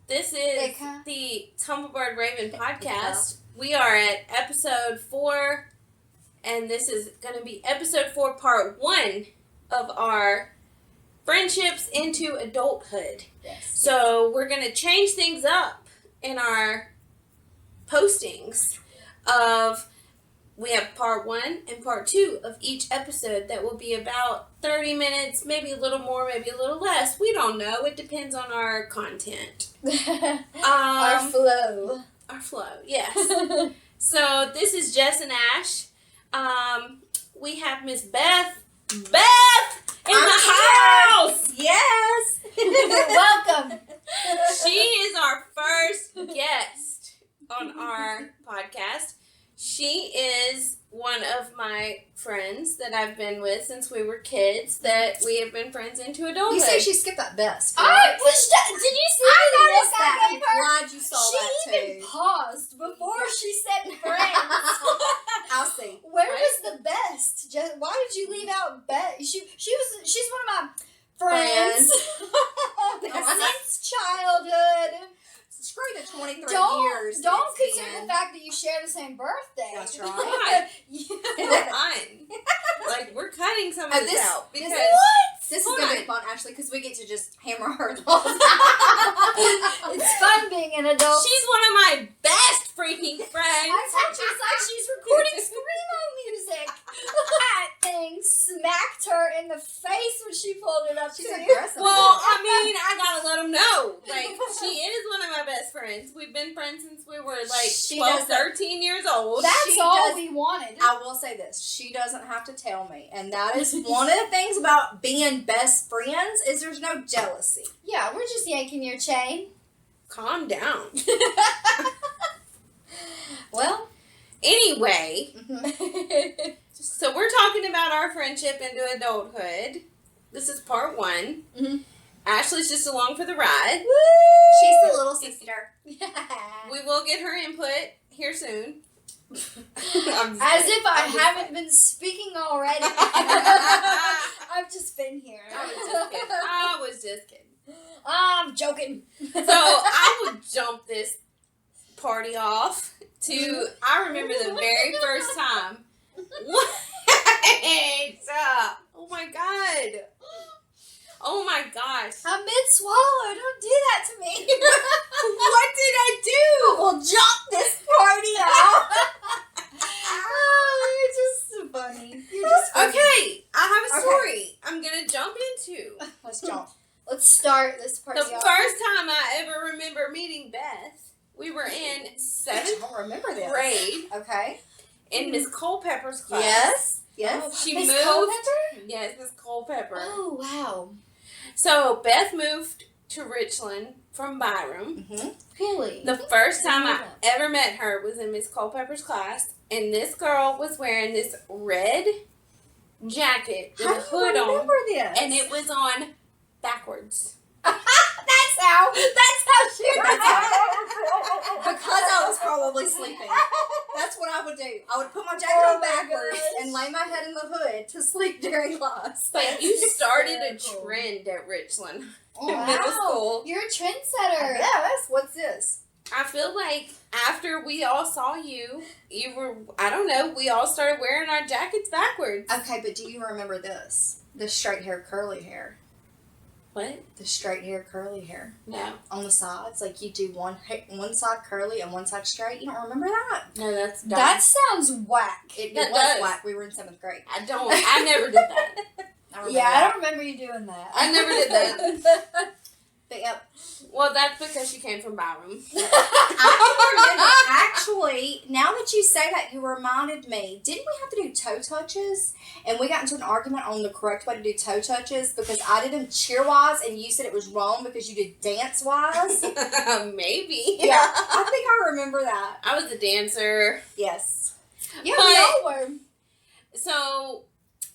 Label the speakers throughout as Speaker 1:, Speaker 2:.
Speaker 1: This is the Tumblebird Raven podcast. We are at episode 4, and this is going to be episode 4, part 1 of our friendships into adulthood.
Speaker 2: Yes.
Speaker 1: So we're going to change things up in our postings of... We have part 1 and part 2 of each episode that will be about 30 minutes, maybe a little more, maybe a little less. We don't know. It depends on our content.
Speaker 2: Our flow.
Speaker 1: Our flow, yes. So this is Jess and Ash. We have Miss Beth. Beth in the house!
Speaker 2: Yes!
Speaker 3: Welcome!
Speaker 1: She is our first guest on our podcast. She is one of my friends that I've been with since we were kids, that we have been friends into adulthood.
Speaker 2: You say she skipped that best.
Speaker 3: Did you see
Speaker 2: I
Speaker 3: the
Speaker 2: noticed
Speaker 3: look I
Speaker 2: that.
Speaker 3: gave
Speaker 2: I'm
Speaker 3: her?
Speaker 2: glad you saw
Speaker 3: She
Speaker 2: that too.
Speaker 3: even paused before she said friends.
Speaker 2: I'll see.
Speaker 3: Where
Speaker 1: Right?
Speaker 3: was the best? Why did you leave out Beth? She's one of my friends since childhood.
Speaker 2: Screw the 23 years.
Speaker 3: Don't consider the fact that you share the same birthday.
Speaker 2: That's
Speaker 1: Come
Speaker 2: right.
Speaker 1: on.
Speaker 3: Yeah.
Speaker 1: Fine. Like, we're cutting some of
Speaker 2: Oh,
Speaker 1: this
Speaker 2: this-
Speaker 1: out. Because
Speaker 2: This is
Speaker 1: Hold
Speaker 2: going to
Speaker 1: on.
Speaker 2: be fun, Ashley, because we get to just hammer her the whole time.
Speaker 3: It's fun being an adult.
Speaker 1: she's one of my best freaking friends.
Speaker 3: I told you it's like she's recording screamo music. That thing smacked her in the face when she pulled it up.
Speaker 2: She's
Speaker 3: to you.
Speaker 2: aggressive.
Speaker 1: Well, I mean, I gotta let them know. Like, she is one of my best friends. We've been friends since we were, like,
Speaker 2: She
Speaker 1: 12,
Speaker 2: doesn't-
Speaker 1: 13 years old.
Speaker 3: That's
Speaker 2: She
Speaker 3: all
Speaker 2: does-
Speaker 3: we wanted.
Speaker 2: I will say this. She doesn't have to tell me. And that is one of the things about being best friends is there's no jealousy.
Speaker 3: Yeah, we're just yanking your chain.
Speaker 1: Calm down.
Speaker 3: Well,
Speaker 1: Anyway, so we're talking about our friendship into adulthood. This is part 1.
Speaker 3: Mhm.
Speaker 1: Ashley's just along for the ride.
Speaker 2: She's the little sister.
Speaker 1: We will get her input here soon. I'm just
Speaker 3: As
Speaker 1: kidding.
Speaker 3: if I
Speaker 1: I'm just
Speaker 3: haven't been speaking already. I've just been here.
Speaker 1: I was just kidding.
Speaker 3: I'm joking.
Speaker 1: So I would jump this party off to, I remember the very first time. Wait, oh my god. Oh my gosh.
Speaker 3: I'm mid-swallow. Don't do that to me.
Speaker 1: What did I do?
Speaker 2: We'll jump this party off.
Speaker 3: Oh, you're just so funny. You're just funny.
Speaker 1: Okay, I have a story I'm gonna jump into.
Speaker 2: Let's jump.
Speaker 3: Let's start this party
Speaker 1: The
Speaker 3: off.
Speaker 1: first time I ever remember meeting Beth, we were in
Speaker 2: I
Speaker 1: 7th
Speaker 2: don't remember this.
Speaker 1: grade
Speaker 2: Okay.
Speaker 1: in Miss Culpepper's class.
Speaker 2: Yes. Yes.
Speaker 1: She
Speaker 3: Miss
Speaker 1: moved.
Speaker 3: Culpepper?
Speaker 1: Yes, Miss Culpepper.
Speaker 3: Oh, wow.
Speaker 1: So Beth moved to Richland from Byram.
Speaker 2: Mm-hmm.
Speaker 3: Really?
Speaker 1: The first time I
Speaker 3: Yeah.
Speaker 1: ever met her was in Miss Culpepper's class, and this girl was wearing this red jacket with
Speaker 2: How
Speaker 1: a
Speaker 2: do
Speaker 1: hood
Speaker 2: you
Speaker 1: on,
Speaker 2: remember this?
Speaker 1: and it was on backwards.
Speaker 3: That's how she
Speaker 2: Because I was probably sleeping. That's what I would do. I would put my jacket on backwards and lay my head in the hood to sleep during class.
Speaker 1: But you started a
Speaker 3: hysterical.
Speaker 1: trend at Richland
Speaker 3: Oh,
Speaker 1: in middle school.
Speaker 3: You're a trendsetter.
Speaker 2: Yes. What's this?
Speaker 1: I feel like after we all saw you, you were, I don't know, we all started wearing our jackets backwards.
Speaker 2: Okay, but do you remember this? The straight hair, curly hair.
Speaker 1: What?
Speaker 2: The straight hair, curly hair.
Speaker 1: No.
Speaker 2: On the sides, like you do one side curly and one side straight. You don't remember that?
Speaker 1: No, that's dumb.
Speaker 3: That sounds whack.
Speaker 2: It
Speaker 1: That
Speaker 2: was
Speaker 1: does.
Speaker 2: whack. We were in 7th grade.
Speaker 1: I never did that.
Speaker 2: I remember
Speaker 3: Yeah, I
Speaker 2: that.
Speaker 3: don't remember you doing that.
Speaker 1: I never did that.
Speaker 2: But yep.
Speaker 1: Well, that's because she came from Byram.
Speaker 2: I remember, actually, now that you say that, you reminded me, didn't we have to do toe touches? And we got into an argument on the correct way to do toe touches because I did them cheer-wise and you said it was wrong because you did dance-wise.
Speaker 1: Maybe.
Speaker 2: Yeah, I think I remember that.
Speaker 1: I was a dancer.
Speaker 2: Yes.
Speaker 3: Yeah,
Speaker 1: But-
Speaker 3: we all were.
Speaker 1: So,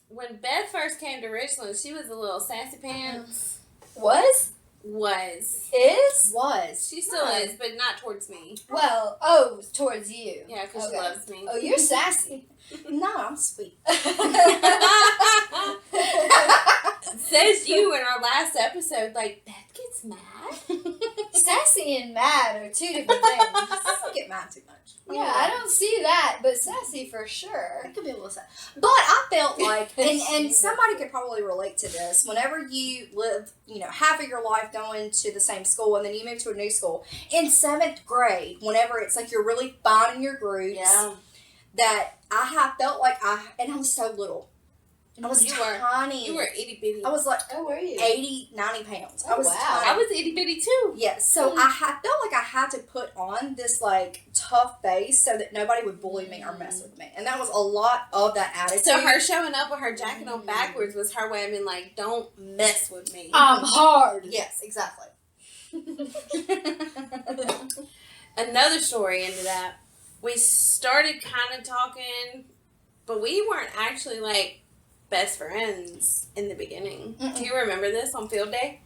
Speaker 1: when Beth first came to Richland, she was a little sassy pants.
Speaker 3: Was?
Speaker 1: Is.
Speaker 2: Was.
Speaker 1: She still
Speaker 3: Huh.
Speaker 1: is, but not towards me.
Speaker 3: Well, towards you.
Speaker 1: Yeah, because
Speaker 3: Okay.
Speaker 1: she loves me.
Speaker 3: Oh, you're sassy.
Speaker 2: No, I'm sweet.
Speaker 1: Says you in our last episode, like, Beth gets mad.
Speaker 3: sassy and mad are two different things.
Speaker 2: I don't get mad too much.
Speaker 3: Yeah, I don't see that, but sassy for sure.
Speaker 2: I could be a little sad. But I felt like, and somebody could probably relate to this, whenever you live, half of your life going to the same school and then you move to a new school, in 7th grade, whenever it's like you're really finding your groups, that I have felt like and I was so little. I was tiny.
Speaker 1: You were itty bitty.
Speaker 2: I was like,
Speaker 3: How were you?
Speaker 2: 80, 90 pounds.
Speaker 3: Oh,
Speaker 2: I was
Speaker 3: wow.
Speaker 2: tiny.
Speaker 1: I was itty bitty too.
Speaker 2: Yeah, so I felt like I had to put on this like tough face so that nobody would bully me or mess with me, and that was a lot of that attitude.
Speaker 1: So her showing up with her jacket on backwards was her way of being like, "Don't mess with me."
Speaker 3: I'm hard.
Speaker 2: Yes, exactly.
Speaker 1: Another story into that. We started kind of talking, but we weren't actually like best friends in the beginning.
Speaker 2: Mm-mm.
Speaker 1: Do you remember this on field day?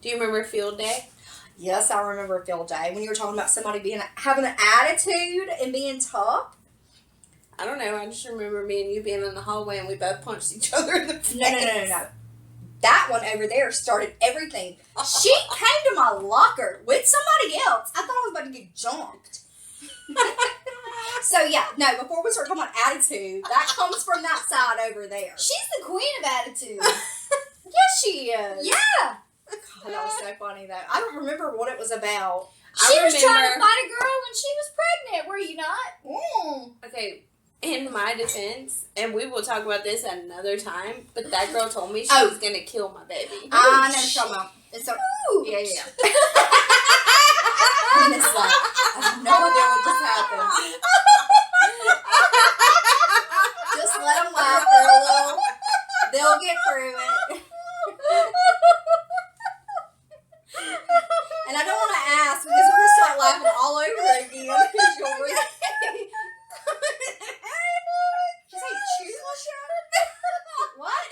Speaker 1: Do you remember field day?
Speaker 2: Yes, I remember field day when you were talking about somebody having an attitude and being tough.
Speaker 1: I don't know. I just remember me and you being in the hallway and we both punched each other in the face.
Speaker 2: No. That one over there started everything. She came to my locker with somebody else. I thought I was about to get jumped. So yeah, no, before we start talking about attitude, that comes from that side over there.
Speaker 3: She's the queen of attitude.
Speaker 2: Yes, she is.
Speaker 3: Yeah.
Speaker 2: God, that was so funny though. I don't remember what it was about.
Speaker 3: She was trying
Speaker 1: remember-
Speaker 3: to fight a girl when she was pregnant, were you not?
Speaker 1: Okay, in my defense, and we will talk about this another time, but that girl told me she
Speaker 2: Oh.
Speaker 1: was going to kill my baby.
Speaker 2: I know what you're talking about. It's so, yeah. And it's like, I have no idea what just happened. Just let them laugh for a little. They'll get through it. And I don't want to ask because we're going to start laughing all over again because you'll really... Did you say choo-choo? What?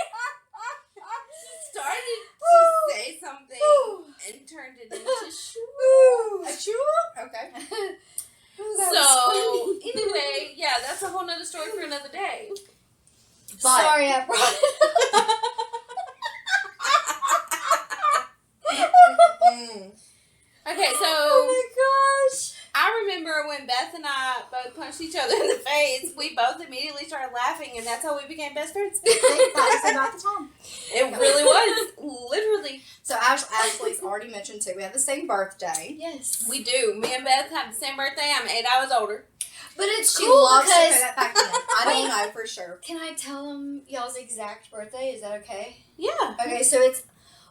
Speaker 1: Started to say something and turned it into shoo.
Speaker 2: A choo? Okay.
Speaker 1: So, anyway, yeah, that's a whole nother story for another day.
Speaker 2: But-
Speaker 3: Sorry, I brought it up.
Speaker 1: Okay, so
Speaker 2: Oh my gosh.
Speaker 1: I remember when Beth and I both punched each other in the face, we both immediately started laughing, and that's how we became best friends.
Speaker 2: That was about the time.
Speaker 1: It really was. Literally.
Speaker 2: So Ashley's already mentioned too. We have the same birthday.
Speaker 3: Yes.
Speaker 1: We do. Me and Beth have the same birthday. I'm 8 hours older.
Speaker 3: But it's
Speaker 2: She
Speaker 3: cool
Speaker 2: loves to
Speaker 3: because...
Speaker 2: put that back in. I don't know for sure.
Speaker 3: Can I tell them y'all's exact birthday? Is that okay?
Speaker 1: Yeah.
Speaker 3: Okay, so it's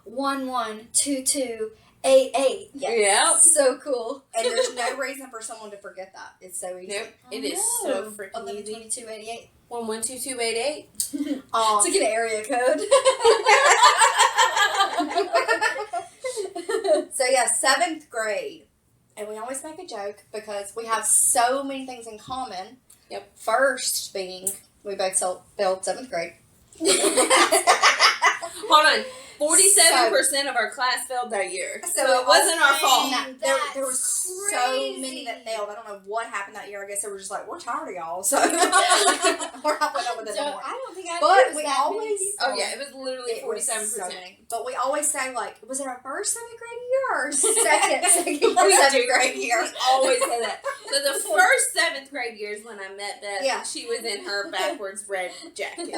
Speaker 3: 112288.
Speaker 1: Yep.
Speaker 3: So cool.
Speaker 2: And there's no reason for someone to forget that. It's so easy.
Speaker 1: Nope. It is
Speaker 3: Oh,
Speaker 1: so
Speaker 3: no.
Speaker 1: freaking easy.
Speaker 3: 112288.
Speaker 1: 112288.
Speaker 2: To get an area code. So yeah, 7th grade. And we always make a joke because we have so many things in common.
Speaker 1: Yep.
Speaker 2: First being we both failed 7th grade.
Speaker 1: Hold on. 47% of our class failed that year.
Speaker 2: So
Speaker 1: So it wasn't our fault.
Speaker 2: No, there was
Speaker 3: That's
Speaker 2: so
Speaker 3: crazy.
Speaker 2: many that failed. I don't know what happened that year. I guess they were just like, we're tired of y'all. So we're not putting up with it
Speaker 3: So
Speaker 2: anymore.
Speaker 3: I don't think I
Speaker 2: But
Speaker 3: noticed
Speaker 2: we
Speaker 3: that many
Speaker 2: always-
Speaker 3: people.
Speaker 1: Oh, yeah. It was literally
Speaker 2: It was
Speaker 1: 47%.
Speaker 2: so many. But we always say, like, was it our first 7th grade year or second
Speaker 1: We
Speaker 2: 7th
Speaker 1: do.
Speaker 2: grade year?
Speaker 1: We always say that. So the first 7th grade year is when I met Beth.
Speaker 2: Yeah.
Speaker 1: And she was in her backwards red jacket.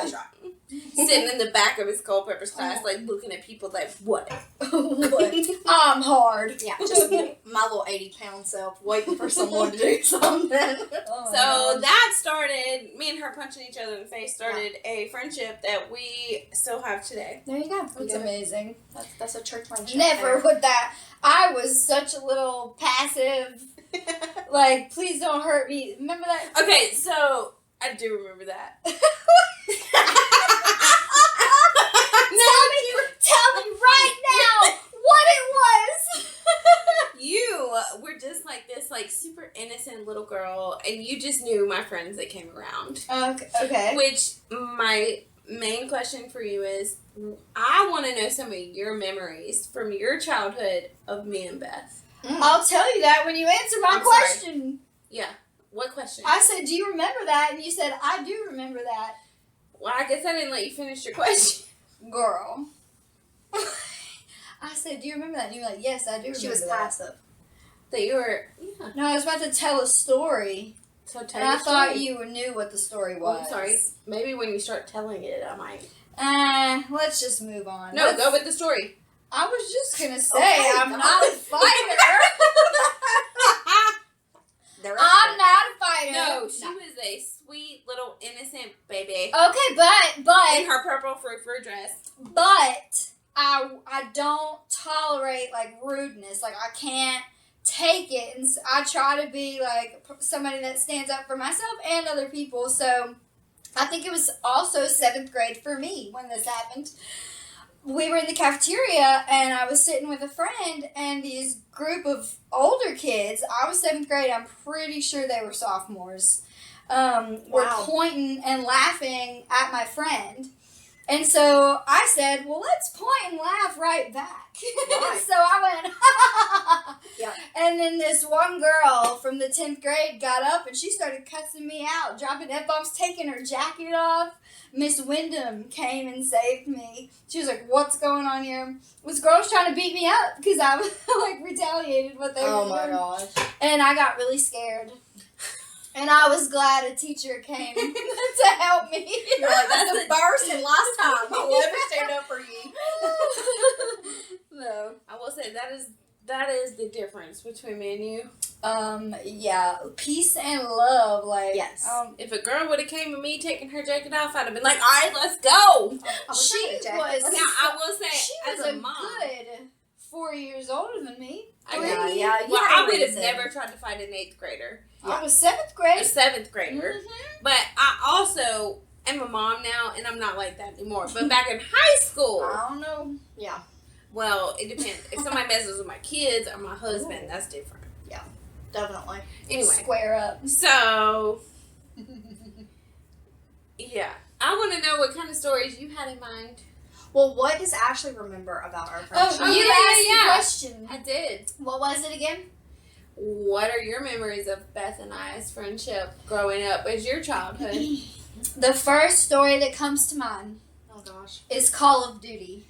Speaker 1: Sitting in the back of his Culpeppers class, like, looking at people like, what?
Speaker 3: What? I'm hard.
Speaker 2: Yeah, just my little 80-pound self waiting for someone to do something.
Speaker 3: Oh,
Speaker 1: So that started, me and her punching each other in the face started a friendship that we still have today.
Speaker 2: There you go.
Speaker 3: that's amazing.
Speaker 2: That's a church friendship.
Speaker 3: Never would that. I was such a little passive. Like, please don't hurt me. Remember that?
Speaker 1: Okay, so I do remember that.
Speaker 3: Tell me right now what it was.
Speaker 1: You were just like this, like, super innocent little girl, and you just knew my friends that came around.
Speaker 3: Okay.
Speaker 1: Which, my main question for you is, I want to know some of your memories from your childhood of me and Beth.
Speaker 3: I'll tell you that when you answer my
Speaker 1: I'm sorry.
Speaker 3: question.
Speaker 1: Yeah. What question?
Speaker 3: I said, do you remember that? And you said, I do remember that.
Speaker 1: Well, I guess I didn't let you finish your question.
Speaker 3: Girl. I said, "Do you remember that?" And you were like, "Yes, I do remember
Speaker 2: She was
Speaker 3: that."
Speaker 2: passive.
Speaker 1: That you were, yeah.
Speaker 3: No, I was about to tell a story,
Speaker 1: So tell
Speaker 3: and I
Speaker 1: your
Speaker 3: thought
Speaker 1: story.
Speaker 3: you knew what the story
Speaker 1: Oh,
Speaker 3: was.
Speaker 1: I'm sorry. Maybe when you start telling it, I might.
Speaker 3: Let's just move on.
Speaker 1: No, go with the story.
Speaker 3: I was just gonna say
Speaker 2: Okay,
Speaker 3: I'm
Speaker 2: go
Speaker 3: not a
Speaker 2: on.
Speaker 3: fighter.
Speaker 2: I'm
Speaker 3: I'm not a fighter.
Speaker 1: No, she was a sweet little innocent baby
Speaker 3: Okay, but
Speaker 1: in her purple frou-frou dress.
Speaker 3: I don't tolerate like rudeness. Like I can't take it, and I try to be like somebody that stands up for myself and other people. So I think it was also 7th grade for me when this happened. We were in the cafeteria and I was sitting with a friend and these group of older kids, I was 7th grade, I'm pretty sure they were sophomores, were
Speaker 2: Wow.
Speaker 3: pointing and laughing at my friend. And so I said, well, let's point and laugh right back.
Speaker 2: Right.
Speaker 3: So I went,
Speaker 2: Yep.
Speaker 3: And then this one girl from the 10th grade got up and she started cussing me out, dropping F-bombs, taking her jacket off. Miss Wyndham came and saved me. She was like, what's going on here? This girl was trying to beat me up because I like retaliated what they were
Speaker 2: Oh
Speaker 3: doing.
Speaker 2: my gosh.
Speaker 3: And I got really scared. And I was glad a teacher came to help me.
Speaker 2: You're like, that's the first and last time I'll ever stand up for you.
Speaker 3: No.
Speaker 1: I will say that is the difference between me and you.
Speaker 3: Yeah, peace and love. Like,
Speaker 2: Yes.
Speaker 1: If a girl would have came with me taking her jacket off, I'd have been like, all right, let's go.
Speaker 2: I was
Speaker 3: She
Speaker 2: trying to check.
Speaker 3: was-
Speaker 1: Now, I will say,
Speaker 3: she
Speaker 1: as
Speaker 3: was
Speaker 1: a
Speaker 3: a
Speaker 1: mom,
Speaker 3: good 4 years older than me.
Speaker 1: I
Speaker 3: Three.
Speaker 1: know.
Speaker 2: Yeah, you
Speaker 1: Well,
Speaker 2: had
Speaker 1: I
Speaker 2: a
Speaker 1: would have
Speaker 2: reason.
Speaker 1: never tried to fight an 8th grader.
Speaker 3: I was 7th
Speaker 1: A
Speaker 3: grade.
Speaker 1: 7th grader.
Speaker 3: Mhm.
Speaker 1: But I also am a mom now, and I'm not like that anymore. But back in high school,
Speaker 3: I don't know.
Speaker 2: Yeah.
Speaker 1: well, it depends. If somebody messes with my kids or my husband, that's different.
Speaker 2: Definitely.
Speaker 1: Anyway,
Speaker 3: Square up.
Speaker 1: so yeah, I want to know what kind of stories you had in mind.
Speaker 2: Well, what does Ashley remember about our
Speaker 3: Oh,
Speaker 2: friendship?
Speaker 3: you
Speaker 1: yeah,
Speaker 3: asked
Speaker 1: yeah.
Speaker 3: the question.
Speaker 1: I did.
Speaker 3: What was it again?
Speaker 1: What are your memories of Beth and I's friendship growing up as your childhood?
Speaker 3: The first story that comes to mind
Speaker 2: Oh gosh.
Speaker 3: is Call of Duty.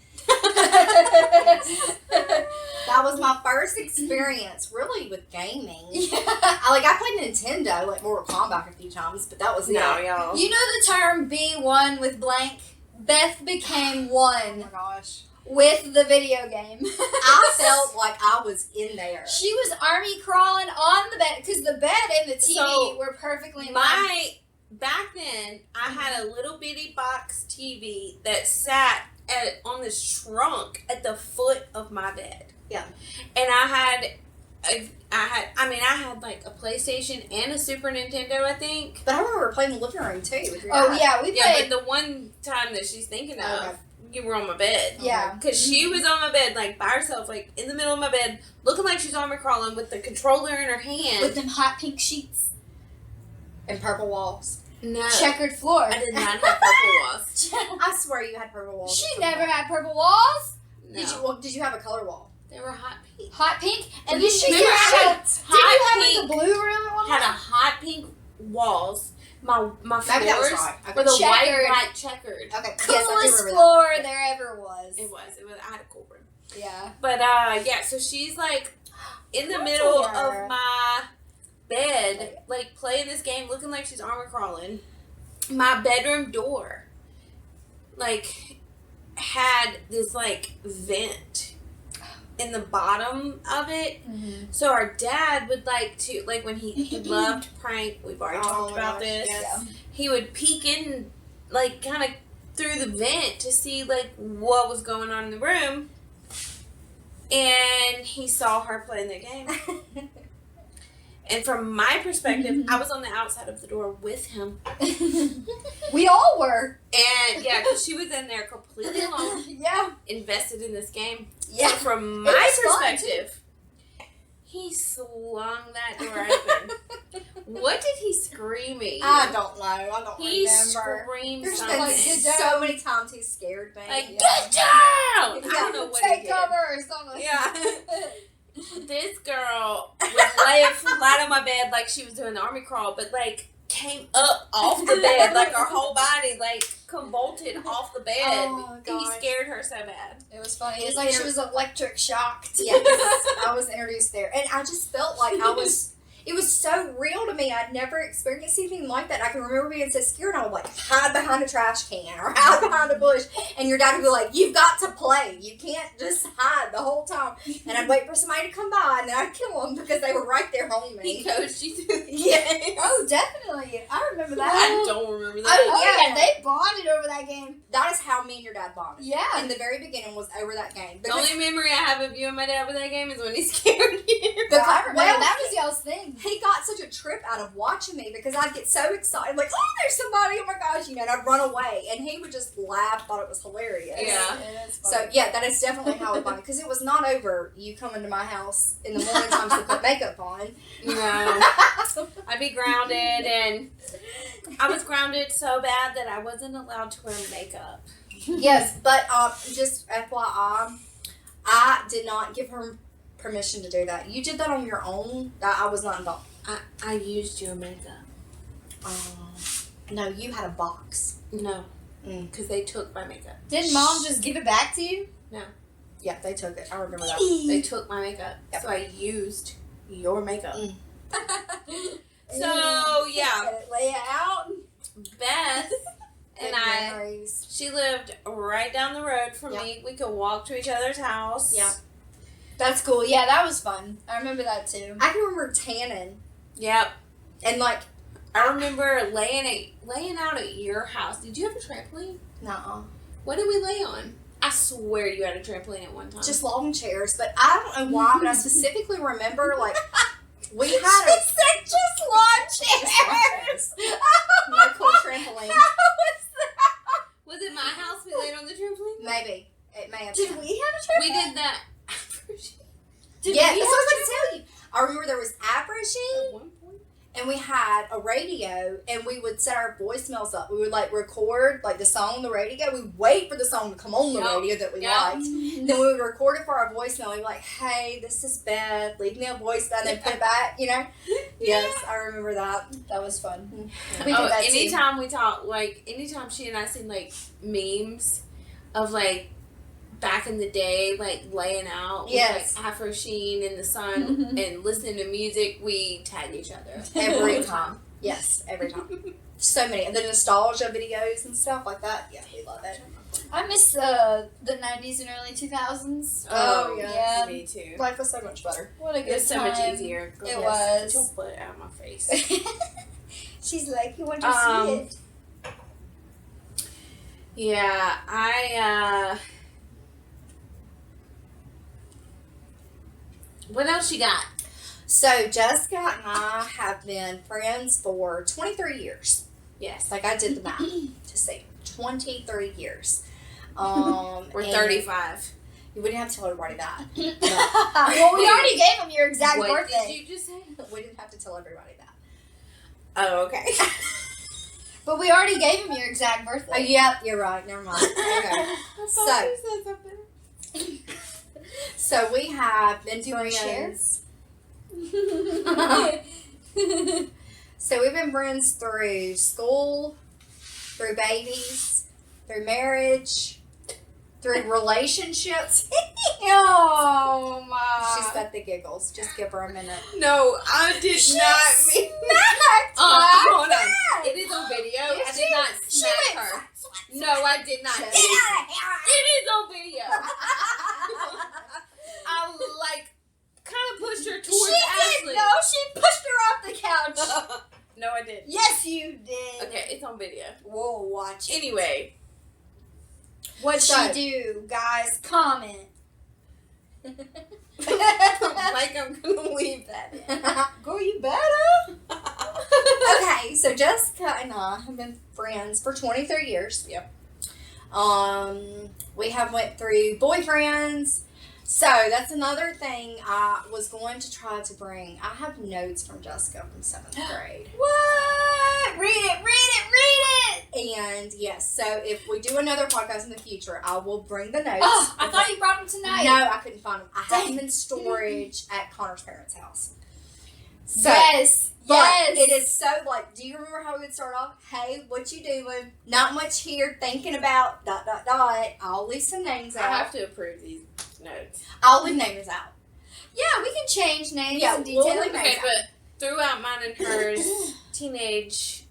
Speaker 2: That was my first experience, really, with gaming.
Speaker 3: Yeah.
Speaker 2: I played Nintendo, like Mortal Kombat a few times, but that was
Speaker 1: No,
Speaker 2: it.
Speaker 1: y'all.
Speaker 3: You know the term be one with blank? Beth became
Speaker 2: Oh
Speaker 3: one
Speaker 2: my gosh.
Speaker 3: with the video game.
Speaker 2: I felt like I was in there.
Speaker 3: She was army crawling on the bed because the bed and the TV
Speaker 1: So,
Speaker 3: were perfectly in line.
Speaker 1: Back then, I had a little bitty box TV that sat on this trunk at the foot of my bed.
Speaker 2: Yeah.
Speaker 1: And I had like a PlayStation and a Super Nintendo, I think.
Speaker 2: But I remember playing in the living room too. With your
Speaker 3: Oh
Speaker 2: dad.
Speaker 3: yeah, we
Speaker 1: Yeah,
Speaker 3: played.
Speaker 1: but the one time that she's thinking of,
Speaker 2: Okay.
Speaker 1: you were on my bed.
Speaker 3: Yeah.
Speaker 1: Because she was on my bed, like, by herself, like, in the middle of my bed, looking like she's armor crawling with the controller in her hand.
Speaker 3: With them hot pink sheets,
Speaker 2: And purple walls.
Speaker 1: No.
Speaker 3: checkered floor.
Speaker 1: I did not have purple walls.
Speaker 2: I swear you had purple walls.
Speaker 3: She
Speaker 2: at some
Speaker 3: never
Speaker 2: point.
Speaker 3: had purple walls.
Speaker 1: No.
Speaker 2: Did you have a color wall?
Speaker 1: They were hot pink.
Speaker 3: Hot pink, and
Speaker 2: You
Speaker 3: then she
Speaker 1: remember
Speaker 3: had
Speaker 1: I
Speaker 3: a.
Speaker 1: had
Speaker 3: Did you
Speaker 1: hot
Speaker 3: have
Speaker 1: pink,
Speaker 3: like a blue room at one
Speaker 1: had a
Speaker 3: point?
Speaker 1: hot pink walls. My
Speaker 2: Maybe that was
Speaker 1: floors
Speaker 2: right. Okay.
Speaker 1: were the white,
Speaker 3: Checkered.
Speaker 1: black checkered.
Speaker 2: Okay. Yes, I do
Speaker 3: Coolest
Speaker 2: remember
Speaker 3: floor there ever was.
Speaker 1: It was. I had a cool room.
Speaker 3: Yeah.
Speaker 1: But, yeah, so she's, like, in the middle of my bed, like, playing this game, looking like she's armor crawling. My bedroom door, like, had this, like, vent in the bottom of it.
Speaker 3: Mm-hmm.
Speaker 1: So our dad would like to, like, when he loved prank, we've already
Speaker 2: Oh
Speaker 1: talked
Speaker 2: my
Speaker 1: about
Speaker 2: gosh,
Speaker 1: this.
Speaker 2: yes.
Speaker 1: He would peek in, like, kind of through the vent to see, like, what was going on in the room. And he saw her playing the game. And from my perspective, I was on the outside of the door with him.
Speaker 3: We all were.
Speaker 1: And yeah, because she was in there completely alone,
Speaker 3: Yeah.
Speaker 1: invested in this game.
Speaker 3: Yeah.
Speaker 1: So from
Speaker 3: It
Speaker 1: my
Speaker 3: was fun,
Speaker 1: perspective, he slung that door open. What did he scream at you?
Speaker 2: I don't know. I don't
Speaker 1: He
Speaker 2: remember.
Speaker 1: screamed
Speaker 2: There's
Speaker 1: something.
Speaker 2: been
Speaker 3: Like, get
Speaker 2: so
Speaker 3: down.
Speaker 2: many times he scared me.
Speaker 1: Like,
Speaker 3: Yeah.
Speaker 1: get down! I don't know what he
Speaker 3: Take
Speaker 1: did.
Speaker 3: cover or something.
Speaker 1: Yeah. This girl was laying flat on my bed like she was doing the army crawl, but like came up off the bed, like her whole body, like, convulsed off the bed.
Speaker 2: Oh,
Speaker 1: He
Speaker 2: gosh.
Speaker 1: scared her so bad.
Speaker 3: It was funny. It's like she was electric shocked.
Speaker 2: Yes, I was introduced there. And I just felt like it was so real to me. I'd never experienced anything like that. I can remember being so scared. I would like hide behind a trash can or hide behind a bush. And your dad would be like, "You've got to play. You can't just hide the whole time." And I'd wait for somebody to come by and then I'd kill them because they were right there on me.
Speaker 1: He coached you through the
Speaker 2: Yeah.
Speaker 3: Oh, definitely. I remember that.
Speaker 1: I don't remember
Speaker 3: Oh,
Speaker 1: that.
Speaker 3: yeah. They bonded over that game.
Speaker 2: That is how me and your dad bonded.
Speaker 3: Yeah.
Speaker 2: In the very beginning was over that game.
Speaker 1: The
Speaker 2: Because,
Speaker 1: only memory I have of you and my dad with that game is when he scared you.
Speaker 3: But I remember
Speaker 2: well,
Speaker 3: that was y'all's thing.
Speaker 2: he got such a trip out of watching me because I'd get so excited, like, "Oh, there's somebody, oh my gosh," and I'd run away, and he would just laugh, thought it was hilarious.
Speaker 1: Yeah.
Speaker 3: It is
Speaker 2: So, yeah, that is definitely how it bonded, because it was not over you coming to my house in the morning times to put makeup on.
Speaker 1: No. I'd be grounded, and I was grounded so bad that I wasn't allowed to wear makeup.
Speaker 2: Yes, but just FYI, I did not give her permission to do that. You did that on your own. I was not involved.
Speaker 1: I used your makeup.
Speaker 2: No, you had a box.
Speaker 1: No.
Speaker 2: Mm.
Speaker 1: Because they took my makeup.
Speaker 3: Didn't Mom just give it back to you?
Speaker 2: Yeah, they took it. I remember that.
Speaker 1: They took my makeup.
Speaker 2: Yep.
Speaker 1: So I used your makeup.
Speaker 2: Mm.
Speaker 1: So, yeah.
Speaker 3: Lay it out.
Speaker 1: Beth and I,
Speaker 2: Memories.
Speaker 1: she lived right down the road from
Speaker 2: Yep.
Speaker 1: me. We could walk to each other's house.
Speaker 2: Yep.
Speaker 3: That's cool. Yeah, that was fun. I remember that too.
Speaker 2: I can remember tanning
Speaker 1: Yep.
Speaker 2: and like,
Speaker 1: I remember laying out at your house. Did you have a trampoline?
Speaker 2: nuh-uh.
Speaker 1: What did we lay on? I swear you had a trampoline at one time.
Speaker 2: Just lawn chairs, but I don't know why, but I specifically remember like we had a
Speaker 3: just lawn
Speaker 2: chairs. No cool trampoline.
Speaker 1: Was it my house we laid on the trampoline?
Speaker 2: Maybe it may have.
Speaker 3: Did
Speaker 2: been.
Speaker 3: we have a
Speaker 1: We
Speaker 3: trampoline?
Speaker 1: did that.
Speaker 3: Did
Speaker 2: Yeah,
Speaker 3: we
Speaker 2: that's
Speaker 3: have
Speaker 2: what I was going to tell you. I remember there was Average,
Speaker 1: At one point.
Speaker 2: and we had a radio, and we would set our voicemails up. We would like record like the song on the radio. We'd wait for the song to come on the
Speaker 1: Yup.
Speaker 2: radio that we
Speaker 1: Yup.
Speaker 2: liked. Then we would record it for our voicemail. We'd be like, "Hey, this is Beth. Leave me a voicemail," and then put it back. You know? Yes, I remember that.
Speaker 3: That was fun.
Speaker 2: Yeah.
Speaker 3: We did that too.
Speaker 1: anytime we talk, like, anytime she and I seen, like, memes of, like, back in the day, like, laying out
Speaker 2: Yes.
Speaker 1: with, like, Afro Sheen in the sun
Speaker 3: Mhm.
Speaker 1: and listening to music, we tag each other.
Speaker 2: Every
Speaker 1: All the
Speaker 2: time. Yes, every time. So many. And the nostalgia videos and stuff like that. Yeah, we love it.
Speaker 3: I miss the 90s and early 2000s.
Speaker 2: Oh,
Speaker 3: yeah.
Speaker 1: Me too.
Speaker 2: Life was so much better.
Speaker 3: What a
Speaker 1: It
Speaker 3: good
Speaker 1: was so
Speaker 3: time.
Speaker 1: much easier. Go
Speaker 3: It
Speaker 1: ahead.
Speaker 3: was.
Speaker 1: Get your butt out of my face.
Speaker 3: She's like, you want to
Speaker 1: Um,
Speaker 3: see it?
Speaker 1: Yeah, what else you got?
Speaker 2: So Jessica and I have been friends for 23 years.
Speaker 1: Yes.
Speaker 2: Like I did the math to see. 23 years.
Speaker 1: We're
Speaker 2: and
Speaker 1: 35.
Speaker 2: We didn't have to tell everybody that.
Speaker 3: Well, we already gave him your exact
Speaker 1: What
Speaker 3: birthday.
Speaker 1: did you just say?
Speaker 2: We didn't have to tell everybody that.
Speaker 1: Oh, okay.
Speaker 3: But we already gave him your exact birthday.
Speaker 2: Oh, yep, you're right. Never mind. Okay. So we have been
Speaker 3: Do you want to share?
Speaker 2: friends. So we've been friends through school, through babies, through marriage, through relationships.
Speaker 3: Oh my!
Speaker 2: She's got the giggles. Just give her a minute.
Speaker 1: No, I did not mean. Hold on. It is on video. I did not smack her. No, I did not. It is on video. I like kind of pushed her towards
Speaker 3: She
Speaker 1: Ashley.
Speaker 3: did. No, she pushed her off the couch.
Speaker 1: No, I didn't.
Speaker 3: Yes, you did.
Speaker 1: Okay, it's on video.
Speaker 3: We'll watch it.
Speaker 1: Anyway,
Speaker 3: What'd
Speaker 2: So-
Speaker 3: she do, guys? Comment.
Speaker 1: like I'm gonna leave that in.
Speaker 3: Girl, you better.
Speaker 2: Okay, so Jessica and I have been friends for 23 years.
Speaker 1: Yep.
Speaker 2: We have went through boyfriends. So that's another thing I was going to try to bring. I have notes from Jessica from 7th grade.
Speaker 3: What? Read it, read it, read it.
Speaker 2: And yes, so if we do another podcast in the future, I will bring the notes.
Speaker 3: Oh, I thought you brought them tonight.
Speaker 2: No, I couldn't find them. I had them
Speaker 3: Dang.
Speaker 2: in storage at Connor's parents' house. So,
Speaker 3: Yes.
Speaker 2: But
Speaker 3: Yes.
Speaker 2: it is so, like, do you remember how we would start off? Hey, what you doing? Not much here, thinking about ... I'll leave some names
Speaker 1: I
Speaker 2: out.
Speaker 1: have to approve these notes.
Speaker 2: I'll leave names out.
Speaker 3: Yeah, we can change names
Speaker 2: Yeah,
Speaker 3: and
Speaker 2: we'll
Speaker 3: details.
Speaker 2: leave
Speaker 1: Okay, but throughout mine and hers teenage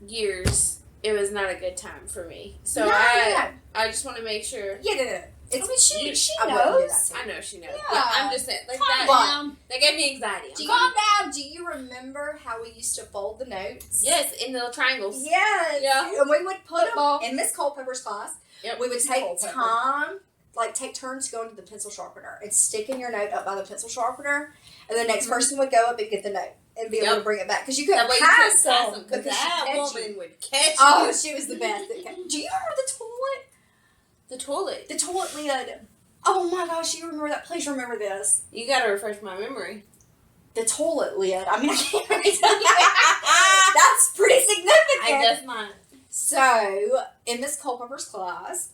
Speaker 1: years, it was not a good time for me. So
Speaker 2: No.
Speaker 1: I just want to make sure.
Speaker 2: Yeah, no.
Speaker 3: I mean, she
Speaker 2: I wouldn't do
Speaker 3: knows.
Speaker 2: that to you.
Speaker 1: I know she knows.
Speaker 3: Yeah.
Speaker 1: But I'm just saying, like
Speaker 3: Calm
Speaker 1: that.
Speaker 3: down.
Speaker 1: That gave me anxiety.
Speaker 2: Do you,
Speaker 3: Calm down.
Speaker 2: do you remember how we used to fold the notes?
Speaker 1: Yes, in little triangles.
Speaker 2: Yes.
Speaker 1: Yeah.
Speaker 2: And we would put
Speaker 3: Football.
Speaker 2: them in Miss Culpepper's class.
Speaker 1: Yep.
Speaker 2: We would take
Speaker 3: Culpepper.
Speaker 2: time, like take turns going to the pencil sharpener and sticking your note up by the pencil sharpener, and the next person would go up and get the note and be able
Speaker 1: Yep.
Speaker 2: to bring it back because you
Speaker 1: That
Speaker 2: couldn't
Speaker 1: way you
Speaker 2: pass
Speaker 1: couldn't pass
Speaker 2: them
Speaker 1: them because that
Speaker 2: she
Speaker 1: woman would catch
Speaker 2: Oh,
Speaker 1: you.
Speaker 2: she was the best. Do you remember the toilet?
Speaker 1: The toilet.
Speaker 2: The toilet lid. Oh my gosh, you remember that? Please remember this.
Speaker 1: You gotta refresh my memory.
Speaker 2: The toilet lid. I mean, I can't really tell you. That's pretty significant.
Speaker 1: I guess not.
Speaker 2: So, in Miss Culpepper's class,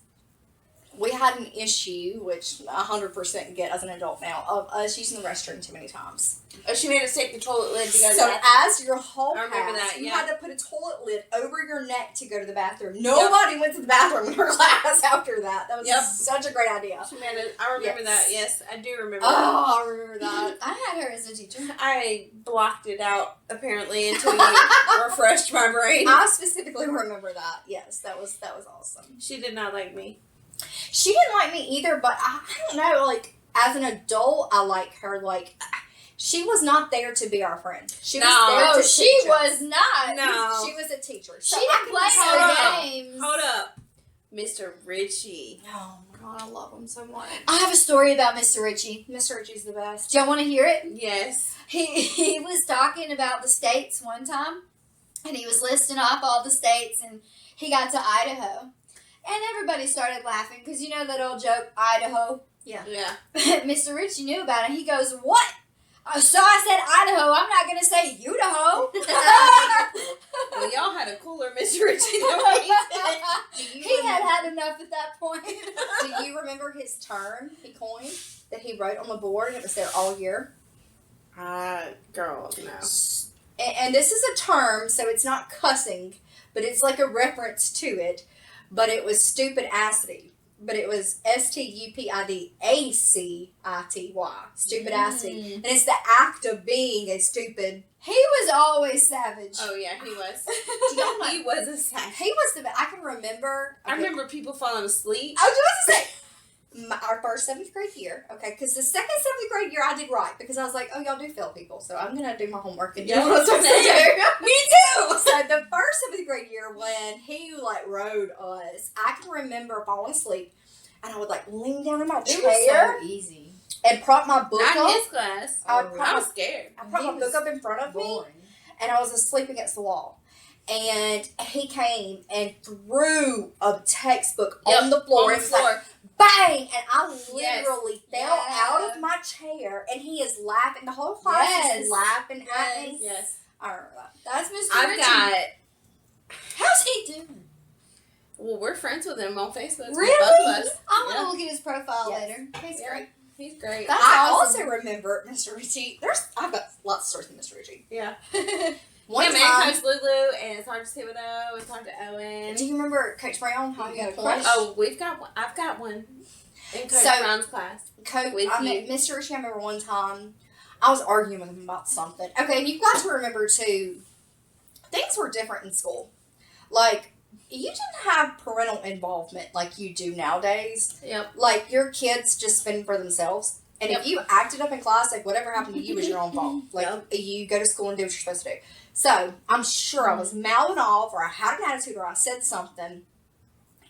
Speaker 2: we had an issue, which I 100% get as an adult now, of us using the restroom too many times.
Speaker 1: Oh, she made us take the toilet lid to go to the
Speaker 2: So,
Speaker 1: bathroom.
Speaker 2: as your whole
Speaker 1: I remember
Speaker 2: class,
Speaker 1: that,
Speaker 2: you
Speaker 1: yeah.
Speaker 2: had to put a toilet lid over your neck to go to the bathroom. Nobody went to the bathroom in her class after that. That was
Speaker 1: Yep.
Speaker 2: such a great idea.
Speaker 1: She made it. I remember
Speaker 2: Yes.
Speaker 1: that. Yes, I do remember that.
Speaker 2: Oh, I remember that.
Speaker 3: I had her as a teacher.
Speaker 1: I blocked it out apparently until you refreshed my brain.
Speaker 2: I specifically remember that. Yes, that was awesome.
Speaker 1: She did not like me.
Speaker 2: She didn't like me either, but I don't know, like, as an adult, I like her. Like, she was not there to be our friend. She was
Speaker 1: No.
Speaker 2: there
Speaker 3: Oh,
Speaker 2: to
Speaker 3: she
Speaker 2: teach us.
Speaker 3: was not.
Speaker 1: No.
Speaker 2: She was a teacher.
Speaker 3: She
Speaker 2: So
Speaker 3: didn't
Speaker 2: I
Speaker 3: play
Speaker 2: can
Speaker 1: Hold
Speaker 3: no
Speaker 1: up.
Speaker 3: games.
Speaker 1: Hold up. Mr. Richie.
Speaker 2: Oh my god, I love him so much.
Speaker 3: I have a story about Mr. Richie.
Speaker 2: Mr. Richie's the best.
Speaker 3: Do y'all want to hear it?
Speaker 1: Yes.
Speaker 3: He was talking about the states one time, and he was listing off all the states, and he got to Idaho. And everybody started laughing because you know that old joke, Idaho?
Speaker 2: Yeah.
Speaker 1: Yeah.
Speaker 3: Mr. Richie knew about it. He goes, "What? So I said Idaho. I'm not going to say Idaho."
Speaker 1: Well, y'all had a cooler Mr. Richie than what he did.
Speaker 3: He had enough at that point.
Speaker 2: Do you remember his term he coined that he wrote on the board and it was there all year?
Speaker 1: Girl, no.
Speaker 2: And this is a term, so it's not cussing, but it's like a reference to it. But it was stupidacity. But it was stupidacity. Stupidacity. And it's the act of being a stupid.
Speaker 3: He was always savage.
Speaker 1: Oh, yeah, he was.
Speaker 2: Do y'all know?
Speaker 1: He was a sack.
Speaker 2: He was the. I can remember.
Speaker 1: I remember people falling asleep.
Speaker 2: I was just about to say. Our first 7th grade year, okay, because the second 7th grade year I did right because I was like, oh, y'all do fail people, so I'm gonna do my homework and do
Speaker 1: Yeah,
Speaker 2: what I'm supposed to
Speaker 1: same.
Speaker 2: do. Me too. So the first 7th grade year when he like rode us, I can remember falling asleep, and I would like lean down in my
Speaker 3: It was
Speaker 2: chair
Speaker 3: so easy.
Speaker 2: and prop my book
Speaker 1: Not in
Speaker 2: up.
Speaker 1: his class.
Speaker 2: I
Speaker 1: I was scared.
Speaker 2: I propped my
Speaker 3: He
Speaker 2: book
Speaker 3: was
Speaker 2: up in front of me, and I was asleep against the wall. And he came and threw a textbook on the floor.
Speaker 1: On the
Speaker 2: and it's like,
Speaker 1: floor.
Speaker 2: bang! And I
Speaker 1: Yes.
Speaker 2: literally fell
Speaker 3: Yeah.
Speaker 2: out of my chair, and he is laughing. The whole class
Speaker 3: Yes.
Speaker 2: is laughing at me.
Speaker 1: Yes.
Speaker 2: I remember that.
Speaker 3: That's Mr.
Speaker 1: I've
Speaker 3: Richie.
Speaker 1: got.
Speaker 3: How's he doing?
Speaker 1: Well, we're friends with him on Facebook.
Speaker 2: Really?
Speaker 1: Both of us.
Speaker 3: I want to
Speaker 1: Yeah.
Speaker 3: look at his profile
Speaker 2: Yes.
Speaker 3: later. He's
Speaker 1: Yeah.
Speaker 3: great.
Speaker 1: He's great.
Speaker 3: That's
Speaker 2: I
Speaker 3: awesome.
Speaker 2: also remember Mr. Richie. I've got lots of stories with Mr. Richie.
Speaker 1: Yeah.
Speaker 2: One
Speaker 1: Him and
Speaker 2: time,
Speaker 1: Coach Lulu, and it's hard to see with O, it's hard to Owen.
Speaker 2: do you remember Coach Brown? How he got a
Speaker 3: Crush?
Speaker 2: crush?
Speaker 1: Oh, we've got one. I've got one in Coach
Speaker 2: So-
Speaker 1: Brown's class.
Speaker 2: Coach,
Speaker 1: With
Speaker 2: I
Speaker 1: you.
Speaker 2: mean, Mr. Richie, I remember one time I was arguing with him about something. Okay, and you've got to remember too, things were different in school. Like, you didn't have parental involvement like you do nowadays.
Speaker 1: Yep.
Speaker 2: Like, your kids just spend for themselves. And
Speaker 1: Yep.
Speaker 2: if you acted up in class, like, whatever happened to you was your own fault. Like,
Speaker 1: Yep.
Speaker 2: you go to school and do what you're supposed to do. So, I'm sure I was mouthing off, or I had an attitude, or I said something.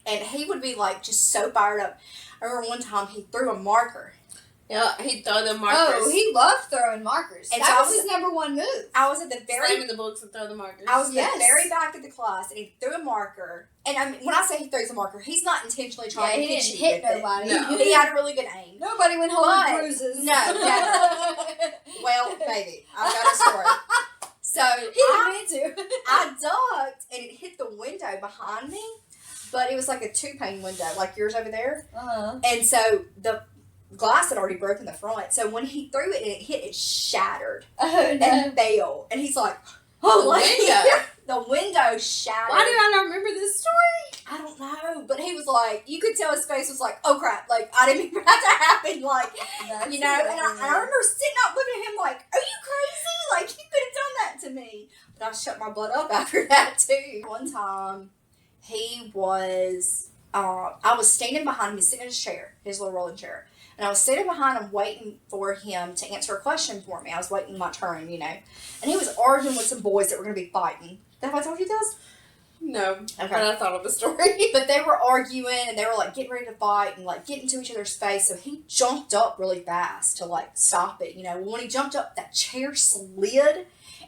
Speaker 2: And he would be, like, just so fired up. I remember one time he threw a marker.
Speaker 1: Yeah, he'd throw the markers.
Speaker 3: Oh, he loved throwing markers.
Speaker 2: And
Speaker 3: that
Speaker 2: so I
Speaker 3: was
Speaker 2: was-
Speaker 3: his number one move.
Speaker 2: I was at the
Speaker 1: Slam
Speaker 2: very
Speaker 1: in the books and throw the markers.
Speaker 2: I was at
Speaker 3: Yes.
Speaker 2: the very back of the class, and he threw a marker. And I mean, when I say he throws a marker, he's not intentionally
Speaker 3: Yeah,
Speaker 2: trying
Speaker 3: he
Speaker 2: to hit
Speaker 3: didn't
Speaker 2: you
Speaker 3: hit
Speaker 2: with it.
Speaker 3: nobody.
Speaker 1: No.
Speaker 2: He had a really good aim.
Speaker 3: Nobody went home
Speaker 2: But-
Speaker 3: with bruises.
Speaker 2: No, Well, baby, I've got a story. So
Speaker 3: He didn't mean to.
Speaker 2: I ducked, and it hit the window behind me, but it was like a 2-pane window, like yours over there.
Speaker 3: Uh-huh.
Speaker 2: And so glass had already broken the front. So when he threw it and it hit, it shattered
Speaker 3: Oh no.
Speaker 2: and fell. And he's like, oh,
Speaker 1: The
Speaker 2: like,
Speaker 1: window.
Speaker 2: the window shattered.
Speaker 1: Why do I not remember this story?
Speaker 2: I don't know, but he was like, you could tell his face was like, oh crap, like I didn't mean for that to happen, like,
Speaker 3: That's
Speaker 2: you know. And I
Speaker 3: hilarious.
Speaker 2: remember sitting up looking at him like, are you crazy? Like you could have done that to me. But I shut my butt up after that too. One time, he was, I was standing behind him. He's sitting in his chair, his little rolling chair. And I was sitting behind him waiting for him to answer a question for me. I was waiting my turn, you know. And he was arguing with some boys that were going to be fighting. Have I told you this?
Speaker 1: No.
Speaker 2: Okay.
Speaker 1: But I thought of a story.
Speaker 2: But they were arguing and they were like getting ready to fight and like getting into each other's face. So he jumped up really fast to like stop it, you know. When he jumped up, that chair slid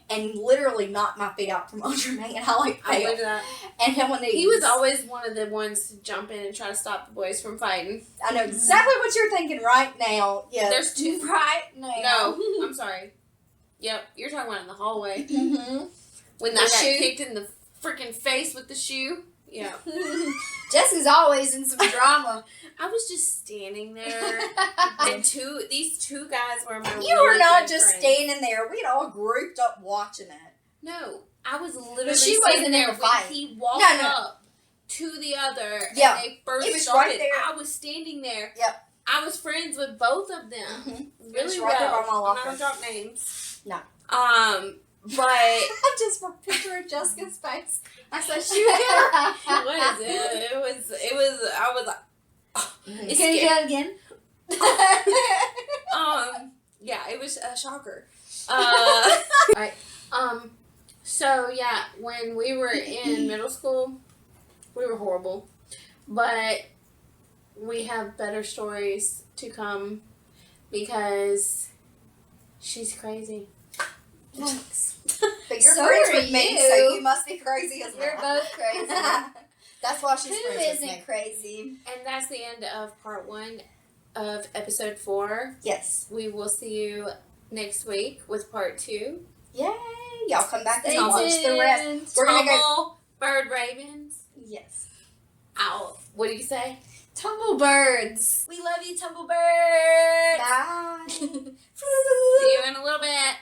Speaker 2: and literally knocked my feet out from under me, and I like
Speaker 1: I
Speaker 2: fell.
Speaker 1: believe that.
Speaker 2: And him when
Speaker 1: He was always one of the ones to jump in and try to stop the boys from fighting.
Speaker 2: I know exactly what you're thinking right now. Yeah.
Speaker 1: There's two.
Speaker 3: Right now.
Speaker 1: No, I'm sorry. Yep, you're talking about in the hallway.
Speaker 2: Mm-hmm.
Speaker 1: When
Speaker 2: The
Speaker 1: I got
Speaker 2: shoe?
Speaker 1: kicked in the freaking face with the shoe. Yeah.
Speaker 3: Jessica's always in some drama.
Speaker 1: I was just standing there, and these two guys were my
Speaker 2: You were
Speaker 1: really
Speaker 2: not
Speaker 1: good
Speaker 2: just
Speaker 1: friends.
Speaker 2: standing there. We'd all grouped up watching it.
Speaker 1: No, I was literally
Speaker 2: But she
Speaker 1: standing
Speaker 2: wasn't in
Speaker 1: there
Speaker 2: the
Speaker 1: when
Speaker 2: fight.
Speaker 1: he walked
Speaker 2: No.
Speaker 1: up to the other,
Speaker 2: Yeah.
Speaker 1: and they first
Speaker 2: It was
Speaker 1: started.
Speaker 2: right there.
Speaker 1: I was standing there.
Speaker 2: Yep.
Speaker 1: I was friends with both of them.
Speaker 2: Mm-hmm.
Speaker 1: Really
Speaker 2: right there
Speaker 1: well.
Speaker 2: by my
Speaker 1: I'm
Speaker 2: locker.
Speaker 1: not gonna drop names.
Speaker 2: No.
Speaker 1: But
Speaker 2: I'm just picturing Jessica's face. I said she was.
Speaker 1: it was. I was like, it's
Speaker 3: Can you do
Speaker 1: scary.
Speaker 3: that again?
Speaker 1: Yeah, it was a shocker. Alright. So yeah, when we were in middle school, we were horrible. But we have better stories to come because she's crazy.
Speaker 2: Thanks. But you're
Speaker 3: So
Speaker 2: friends
Speaker 3: are
Speaker 2: with me,
Speaker 3: you.
Speaker 2: so you must be crazy as well.
Speaker 3: You're both crazy.
Speaker 2: That's why she's
Speaker 3: Who
Speaker 2: friends with me.
Speaker 3: isn't crazy?
Speaker 1: And that's the end of part 1 of episode 4.
Speaker 2: Yes.
Speaker 1: We will see you next week with part 2.
Speaker 2: Yay! Y'all come back
Speaker 3: Stay
Speaker 2: and watch the rest.
Speaker 3: tuned.
Speaker 2: We're gonna go.
Speaker 1: Tumble, Bird Ravens.
Speaker 2: Yes.
Speaker 1: Ow. What do you say?
Speaker 3: Tumblebirds. We love you, Tumblebirds.
Speaker 2: Bye.
Speaker 1: See you in a little bit.